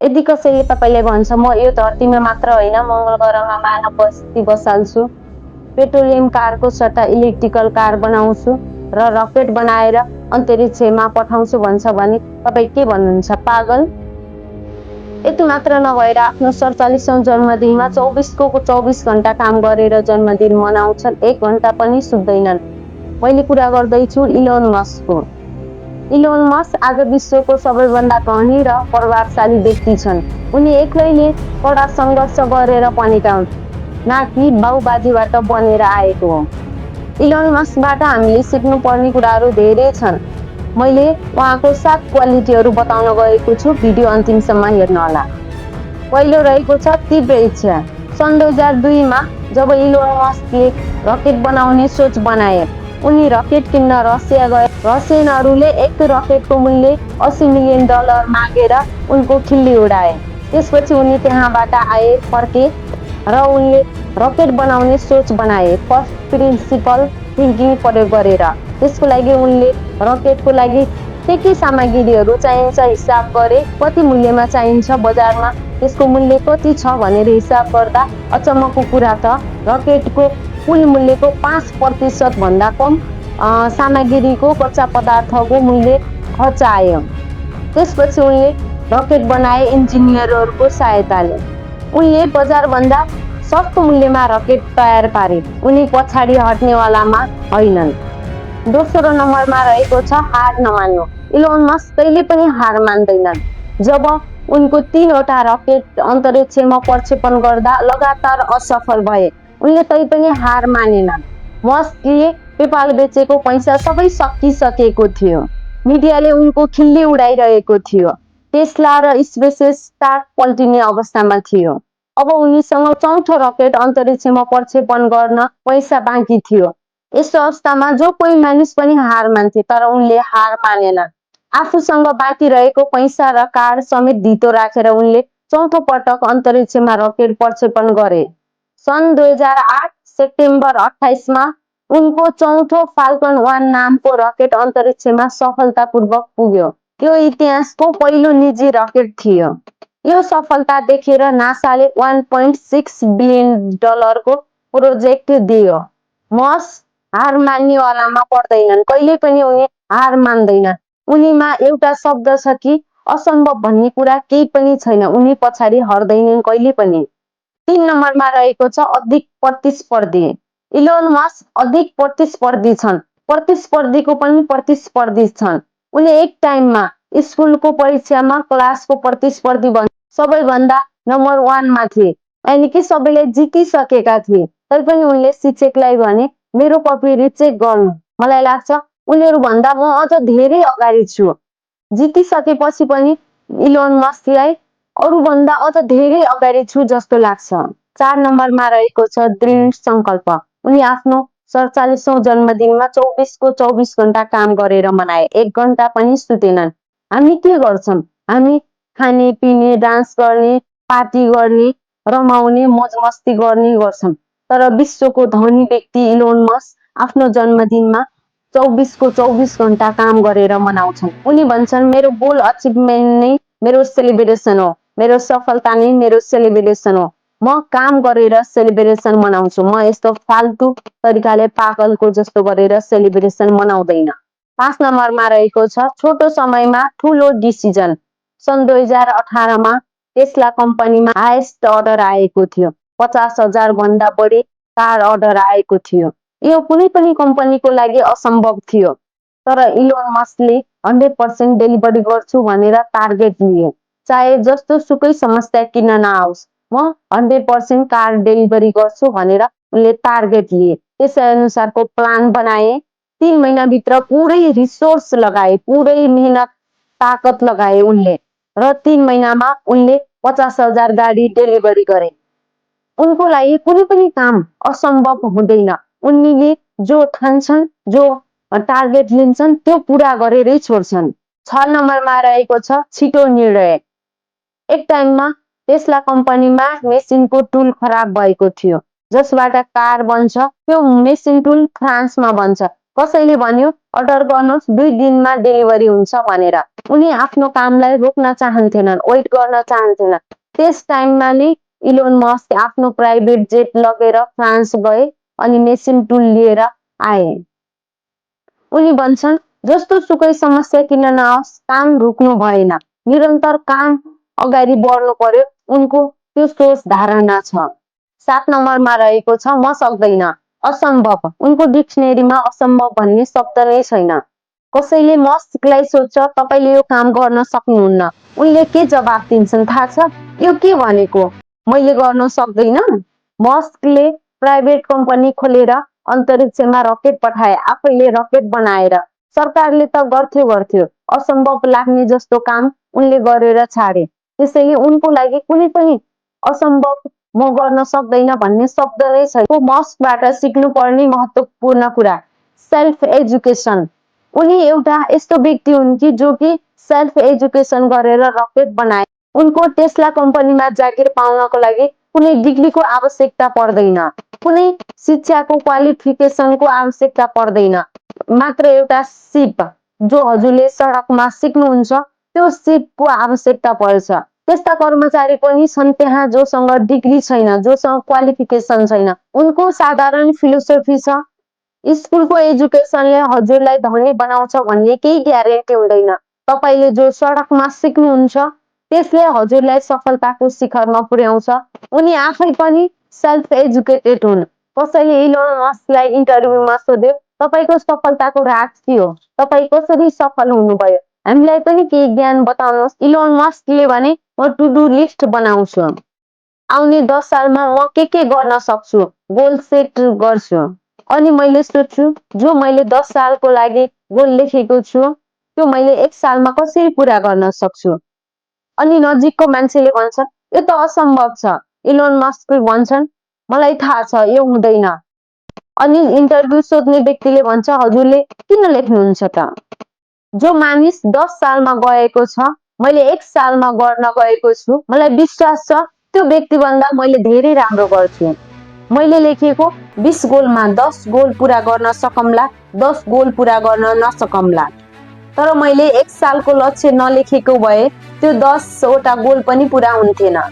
यदि कसैले तपाईलाई भन्छ म यो धरतीमा मात्र होइन मङ्गल ग्रहमा मानव बस्ती बसाल्छु, पेट्रोलियम कारको सट्टा इलेक्ट्रिकल कार बनाउँछु र रकेट बनाएर अन्तरिक्षमा पठाउँछु भन्छ भने तपाईँ के भन्नुहुन्छ? पागल? यति मात्र नभएर आफ्नो 47औं जन्मदिनमा 24 घण्टा काम गरेर जन्मदिन मनाउँछन्, 1 घण्टा पनि सुत्दैनन्। मैले कुरा गर्दैछु इलोन मस्कको। इलोन मस्क आज विश्वको सबैभन्दा धनी र प्रभावशाली व्यक्ति छन्। उनी एक्लैले कडा सङ्घर्ष गरेर बनेका हुन्, न कि बाउबाजीबाट बनेर आएको हो। इलोन मस्कबाट हामीले सिक्नुपर्ने कुराहरू धेरै छन्। मैले उहाँको 7 क्वालिटीहरू बताउन गएको छु, भिडियो अन्तिमसम्म हेर्नुहोला। पहिलो रहेको छ तीव्र इच्छा। सन् 2002 मा जब इलोन मस्कले रकेट बनाउने सोच बनाए, उनी रकेट किन्न रसिया गए। रसियनहरूले एक रकेटको मूल्य $80 मिलियन मागेर उनको खिल्ली उडाए। त्यसपछि उनी त्यहाँबाट आए, फर्के र उनले रकेट बनाउने सोच बनाए, फर्स्ट प्रिन्सिपल थिङ्किङ प्रयोग गरेर। त्यसको लागि उनले रकेटको लागि के सामग्रीहरू चाहिन्छ हिसाब गरे, कति मूल्यमा चाहिन्छ बजारमा, त्यसको मूल्य कति छ भनेर हिसाब गर्दा अचम्मको कुरा त रकेटको कुल मूल्यको 5% भन्दा कम सामग्रीको कच्चा पदार्थको मूल्य खर्च आयो। त्यसपछि उनले रकेट बनाए इन्जिनियरहरूको सहायताले। उनले बजारभन्दा सस्तो मूल्यमा रकेट तयार पारे। उनी पछाडि हट्नेवालामा होइनन्। दोस्रो नम्बरमा रहेको छ हार नमान्नु। इलोन मस्क कहिले पनि हार मान्दैनन्। जब उनको 3वटा रकेट अन्तरिक्षमा प्रक्षेपण गर्दा लगातार असफल भए, उनले तैपनि हार मानेनन्। मस्कले पेपाल बेचेको पैसा सबै सकिसकेको थियो। मिडियाले उनको खिल्ली उडाइरहेको थियो। टेस्ला र स्पेसएक्स स्टार्ट पल्टिने अवस्थामा थियो। अब उनीसँग 4थो रकेट अन्तरिक्षमा प्रक्षेपण गर्न पैसा बाँकी थियो। यस्तो अवस्थामा जो कोही मानिस पनि हार मान्थे, तर उनले हार मानेनन्। आफूसँग बाँकी रहेको पैसा र कार समेत धितो राखेर उनले 4थो पटक अन्तरिक्षमा रकेट प्रक्षेपण गरे। सन् 2008 सेप्टेम्बर 28 मा उनको 4थो फाल्कन 1 नामको रकेट अन्तरिक्षमा सफलतापूर्वक पुग्यो। यो इतिहासको पहिलो निजी रकेट थियो। यो सफलता देखेर नासाले $1.6 बिलियन को प्रोजेक्ट दियो। मस्क हार मान्नेवालामा पर्दैनन्, कहिले पनि उनी हार मान्दैनन्। उनीमा एउटा शब्द छ कि असम्भव भन्ने कुरा केही पनि छैन। उनी पछाडि हट्दैनन् कहिले पनि। 3 नम्बरमा रहेको छ अधिक प्रतिस्पर्धी। इलोन मस्क अधिक प्रतिस्पर्धी छन्। प्रतिस्पर्धीको पनि प्रतिस्पर्धी छन्। उनी एक टाइममा स्कुलको परीक्षामा क्लासको प्रतिस्पर्धी बने सबैभन्दा नम्बर 1 मा थिए, यानि कि सबैले जितिसकेका थिए। तैपनि उनले शिक्षकलाई भने मेरो कपी रिचेक गर्नु, मलाई लाग्छ उनीहरूभन्दा म अझ धेरै अगाडि छु। जितिसकेपछि पनि इलोन मस्कलाई अरूभन्दा अझ धेरै अगाडि छु जस्तो लाग्छ। 4 नम्बरमा रहेको छ दृढ सङ्कल्प। उनी आफ्नो 47औं जन्मदिनमा 24 घण्टा काम गरेर मनाए, 1 घण्टा पनि सुतेनन्। हामी के गर्छौँ? हामी खाने, पिने, डान्स गर्ने, पार्टी गर्ने, रमाउने, मोज मस्ती गर्ने गर्छौँ। तर विश्वको धनी व्यक्ति इलोन मस्क आफ्नो जन्मदिनमा 24 घण्टा काम गरेर मनाउँछन्। उनी भन्छन् मेरो गोल अचिभमेन्ट नै मेरो सेलिब्रेसन हो, मेरो सफलता नै मेरो सेलिब्रेसन हो। म काम गरेर सेलिब्रेसन मनाउँछु। म यस्तो फाल्तु तरिकाले पागलको जस्तो गरेर सेलिब्रेसन मनाउँदैन। 5 नम्बरमा रहेको छ छोटो समयमा ठुलो डिसिजन। सन् 2018 मा टेस्ला कम्पनीमा हाइएस्ट अर्डर आएको थियो। 50,000 भन्दा बढी कार अर्डर आएको थियो। यो कुनै पनि कम्पनीको लागि असम्भव थियो, तर इलोन मस्कले 100% डेलिभरी गर्छु भनेर टार्गेट लिए। चाहे जस्तो सुकै समस्या किन नआओस्, म 100% कार डेलिभरी गर्छु भनेर उनले टार्गेट लिए। त्यसै अनुसारको प्लान बनाए। 3 महिनाभित्र पुरै रिसोर्स लगाए, पुरै मेहनत ताकत लगाए उनले, र 3 महिनामा उनले 50,000 गाडी डेलिभरी गरे। उनको लागि कुनै पनि काम असम्भव हुँदैन। उनले जो ठान्छन्, जो टार्गेट लिन्छन् त्यो पुरा गरेरै छोड्छन्। 6 नम्बरमा रहेको छ छिटो निर्णय। एक टाइममा टेस्ला कम्पनीमा मेसिनको टुल खराब भएको थियो, जसबाट कार बन्छ। त्यो मेसिन टुल फ्रान्समा बन्छ। कसैले भन्यो अर्डर गर्नुहोस् 2 दिनमा डेलिभरी हुन्छ भनेर। उनी आफ्नो कामलाई रोक्न चाहन्थेनन्, वेट गर्न चाहन्थेनन्। त्यस टाइममा नै इलोन मस्क आफ्नो प्राइभेट जेट लगेर फ्रान्स गए अनि मेसिन टुल लिएर आए। उनी भन्छन् जस्तो सुकै समस्या किन नआओस्, काम रुक्नु भएन, निरन्तर काम अगाडि बढ्नु पर्यो। उनको त्यो सोच धारणा छ। 7 नम्बरमा रहेको छ म सक्दैन, असम्भव। उनको डिक्सनेरीमा असम्भव भन्ने शब्द नै छैन। कसैले मस्कलाई सोध्छ तपाईले यो काम गर्न सक्नुहुन्न, उनले के जवाफ दिन्छन् थाहा छ? यो के भनेको, मैले गर्न सक्दैन? मस्कले प्राइभेट कम्पनी खोलेर अन्तरिक्षमा रकेट पठाए, आफैले रकेट बनाएर। सरकारले त गर्थ्यो, असम्भव लाग्ने जस्तो काम उनले गरेर छाडे। त्यसैले उनको लागि कुनै पनि असम्भव म गर्न सक्दैन भन्ने शब्द नै छैन। मस्कबाट सिक्नुपर्ने महत्त्वपूर्ण कुरा सेल्फ एजुकेसन। उनी एउटा यस्तो व्यक्ति हुन् कि जो कि सेल्फ एजुकेसन गरेर रकेट बनाए। उनको टेस्ला कम्पनीमा जागिर पाउनको लागि कुनै डिग्रीको आवश्यकता पर्दैन, कुनै शिक्षाको क्वालिफिकेसनको आवश्यकता पर्दैन। मात्र एउटा सिप जो हजुरले सडकमा सिक्नुहुन्छ त्यो सिपको आवश्यकता पर्छ। त्यस्ता कर्मचारी पनि छन् त्यहाँ जोसँग डिग्री छैन, जोसँग क्वालिफिकेसन छैन। उनको साधारण फिलोसोफी छ स्कुलको एजुकेसनले हजुरलाई धनी बनाउँछ भन्ने केही ग्यारेन्टी हुँदैन। तपाईले जो सडकमा सिक्नुहुन्छ त्यसले हजुरलाई सफलताको शिखरमा पुर्याउँछ। उनी आफै पनि सेल्फ एजुकेटेड हुन्। कसैले इलोन मस्कलाई इन्टरभ्यूमा सोध्यो तपाईको सफलताको राज के हो, तपाई कसरी सफल हुनुभयो, हामीलाई पनि केही ज्ञान बताउनुहोस्। इलोन मस्कले भने म टु डु लिस्ट बनाउँछु, आउने 10 सालमा म के गर्न सक्छु गोल सेट गर्छु, अनि मैले सोच्छु जो मैले 10 सालको लागि गोल लेखेको छु त्यो मैले 1 सालमा कसरी पूरा गर्न सक्छु। अनि नजिकको मान्छेले भन्छन् यो त असम्भव छ। इलोन मस्क भन्छन् मलाई थाहा छ यो हुँदैन। अनि इन्टरभ्यू सोध्ने व्यक्तिले भन्छ हजुरले किन लेख्नुहुन्छ त? जो मानिस 10 सालमा गएको छ, मैले 1 सालमा गर्न गएको छु, मलाई विश्वास छ त्यो व्यक्तिभन्दा मैले धेरै राम्रो गर्छु। मैले लेखेको 20 गोलमा 10 गोल पूरा गर्न सकम्ला, 10 गोल पूरा गर्न नसकम्ला। तर मैले 1 सालको लक्ष्य नलेखेको भए त्यो 10 वटा गोल पनि पूरा हुन्थेन।